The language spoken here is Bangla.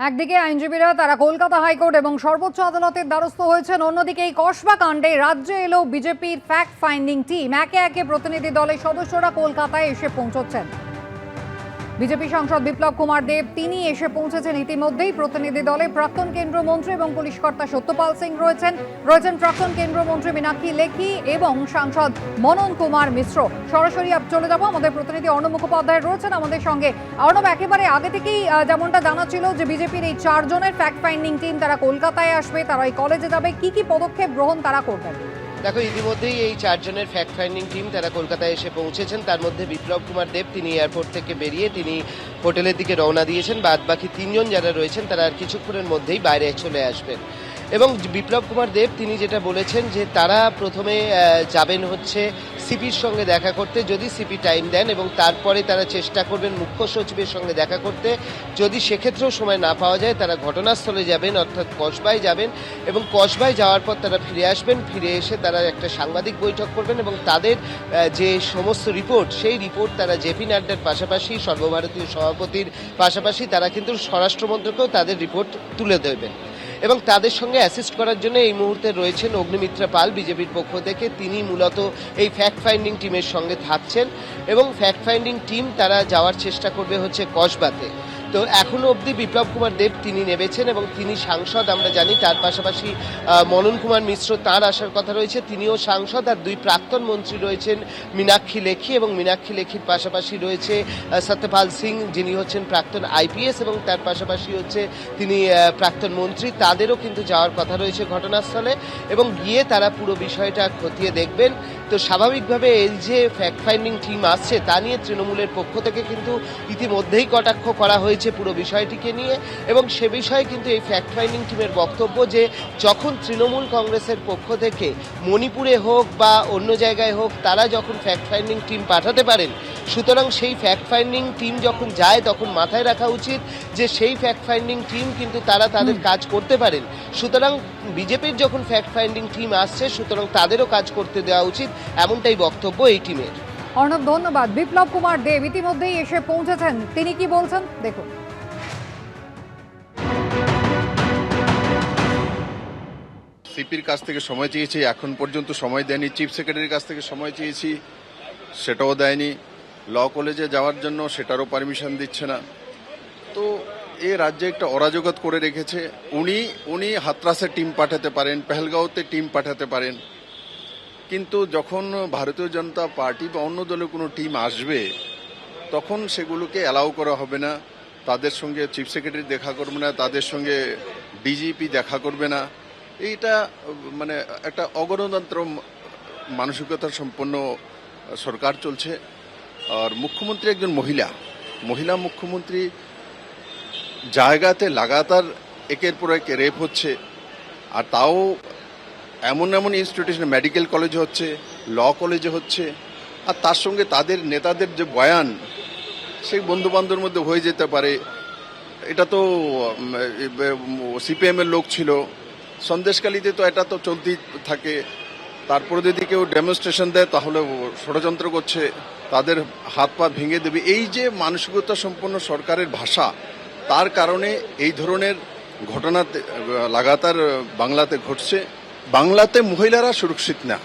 একদিকে আইনজীবীরা তারা কলকাতা হাইকোর্ট এবং সর্বোচ্চ আদালতের দ্বারস্থ হয়েছেন, অন্যদিকে এই কসবা কাণ্ডে রাজ্যে এলো বিজেপির ফ্যাক্ট ফাইন্ডিং টিম। একে একে প্রতিনিধি দলের সদস্যরা কলকাতায় এসে পৌঁছচ্ছেন। বিজেপি সাংসদ বিপ্লব কুমার দেব তিনি এসে পৌঁছেছেন ইতিমধ্যেই প্রতিনিধি দলে। প্রাক্তন কেন্দ্রীয় মন্ত্রী এবং পুলিশ কর্তা সত্যপাল সিং রয়েছেন প্রাক্তন কেন্দ্রীয় মন্ত্রী মীনাক্ষী লেখি এবং সাংসদ মনন কুমার মিশ্র। সরাসরি চলে যাব, আমাদের প্রতিনিধি অর্ণব মুখোপাধ্যায় রয়েছেন আমাদের সঙ্গে। অর্ণব, একেবারে আগে থেকেই যেমনটা জানা ছিল যে বিজেপির এই 4 জনের ফ্যাক্ট ফাইন্ডিং টিম তারা কলকাতায় আসবে, তারা এই কলেজে যাবে, কি পদক্ষেপ গ্রহণ তারা করবেন? দেখো, ইতিমধ্যেই এই 4 জনের ফ্যাক্ট ফাইন্ডিং টিম তারা কলকাতায় এসে পৌঁছেছেন। তার মধ্যে বিপ্লব কুমার দেব তিনি এয়ারপোর্ট থেকে বেরিয়ে তিনি হোটেলের দিকে রওনা দিয়েছেন। বাদ বাকি 3 জন যারা রয়েছেন তারা আর কিছুক্ষণের মধ্যেই বাইরে চলে আসবেন। এবং বিপ্লব কুমার দেব তিনি যেটা বলেছেন যে তারা প্রথমে যাবেন হচ্ছে সিপির সঙ্গে দেখা করতে, যদি সিপি টাইম দেন, এবং তারপরে তারা চেষ্টা করবেন মুখ্য সচিবের সঙ্গে দেখা করতে। যদি সেক্ষেত্রেও সময় না পাওয়া যায় তারা ঘটনাস্থলে যাবেন, অর্থাৎ কসবায় যাবেন, এবং কসবায় যাওয়ার পর তারা ফিরে আসবেন। ফিরে এসে তারা একটা সাংবাদিক বৈঠক করবেন এবং তাদের যে সমস্ত রিপোর্ট সেই রিপোর্ট তারা জেপি নাড্ডার পাশাপাশি সর্বভারতীয় সভাপতির পাশাপাশি তারা কিন্তু স্বরাষ্ট্রমন্ত্রকেও তাদের রিপোর্ট তুলে দেবেন। এবং তাদের সঙ্গে অ্যাসিস্ট করার জন্য এই মুহূর্তে রয়েছেন অগ্নিমিত্রা পাল বিজেপির পক্ষ থেকে। তিনি মূলত এই ফ্যাক্ট ফাইন্ডিং টিমের সঙ্গে থাকছেন এবং ফ্যাক্ট ফাইন্ডিং টিম তারা যাওয়ার চেষ্টা করবে হচ্ছে কসবাতে। তো এখনো অবধি বিপ্লব কুমার দেব তিনি নেমেছেন এবং তিনি সাংসদ আমরা জানি। তার পাশাপাশি মনন কুমার মিশ্র তাঁর আসার কথা রয়েছে, তিনিও সাংসদ। আর 2 প্রাক্তন মন্ত্রী রয়েছেন মীনাক্ষী লেখি, এবং মীনাক্ষী লেখির পাশাপাশি রয়েছে সত্যপাল সিং যিনি হচ্ছেন প্রাক্তন আইপিএস এবং তার পাশাপাশি হচ্ছে তিনি প্রাক্তন মন্ত্রী। তাদেরও কিন্তু যাওয়ার কথা রয়েছে ঘটনাস্থলে এবং গিয়ে তারা পুরো বিষয়টা খতিয়ে দেখবেন। তো স্বাভাবিকভাবে এই যে ফ্যাক্ট ফাইন্ডিং টিম আসছে তা নিয়ে তৃণমূলের পক্ষ থেকে কিন্তু ইতিমধ্যেই কটাক্ষ করা হয়েছে পুরো বিষয়টিকে নিয়ে, এবং সে বিষয়ে কিন্তু এই ফ্যাক্ট ফাইন্ডিং টিমের বক্তব্য যে যখন তৃণমূল কংগ্রেসের পক্ষ থেকে মণিপুরে হোক বা অন্য জায়গায় হোক তারা যখন ফ্যাক্ট ফাইন্ডিং টিম পাঠাতে পারেন, সুতরাং সেই ফ্যাক্ট ফাইন্ডিং টিম যখন যায় তখন মাথায় রাখা উচিত যে সেই ফ্যাক্ট ফাইন্ডিং টিম কিন্তু তারা তাদের কাজ করতে পারেন। সুতরাং বিজেপির যখন ফ্যাক্ট ফাইন্ডিং টিম আসছে সুতরাং তাদেরও কাজ করতে দেওয়া উচিত, এমনটাই বক্তব্য এই টিমের। অর্ণব, ধন্যবাদ। বিপ্লব কুমার দেব ইতিমধ্যেই এসে পৌঁছেছেন, তিনি কি বলছেন দেখুন। সিপির কাছ থেকে সময় চেয়েছি, এখন পর্যন্ত সময় দেয়নি। চিফ সেক্রেটারির কাছ থেকে সময় চেয়েছি, সেটাও দেয়নি। ল কলেজে যাওয়ার জন্য সেটারও পারমিশন দিচ্ছে না। তো এই রাজ্যে একটা অরাজকতা করে রেখেছে। উনি হাতরাসে টিম পাঠাতে পারেন, পেহেলগাঁওতে টিম পাঠাতে পারেন, কিন্তু যখন ভারতীয় জনতা পার্টি বা অন্য দলের কোনো টিম আসবে তখন সেগুলোকে অ্যালাউ করা হবে না। তাদের সঙ্গে চিফ সেক্রেটারি দেখা করবে না, তাদের সঙ্গে ডিজিপি দেখা করবে না। এইটা মানে একটা অগণতন্ত্র মানসিকতা সম্পন্ন সরকার চলছে। আর মুখ্যমন্ত্রী একজন মহিলা মুখ্যমন্ত্রী, জায়গাতে লাগাতার একের পর এক রেপ হচ্ছে, আর তাও এমন ইনস্টিটিউশন, মেডিকেল কলেজে হচ্ছে, ল কলেজে হচ্ছে, আর তার সঙ্গে তাদের নেতাদের যে বয়ান সেই বন্ধু বান্ধবের মধ্যে হয়ে যেতে পারে। এটা তো সিপিএম এর লোক ছিল, সন্দেশকালীতে তো এটা তো চলতেই থাকে। তারপরে যদি কেউ ডেমনস্ট্রেশন দেয় তাহলে ষড়যন্ত্র করছে, তাদের হাত পা ভেঙে দেবে। এই যে মানসিকতা সম্পন্ন সরকারের ভাষা, তার কারণে এই ধরনের ঘটনা লাগাতার বাংলাতে ঘটছে। বাংলাতে মহিলারা সুরক্ষিত না।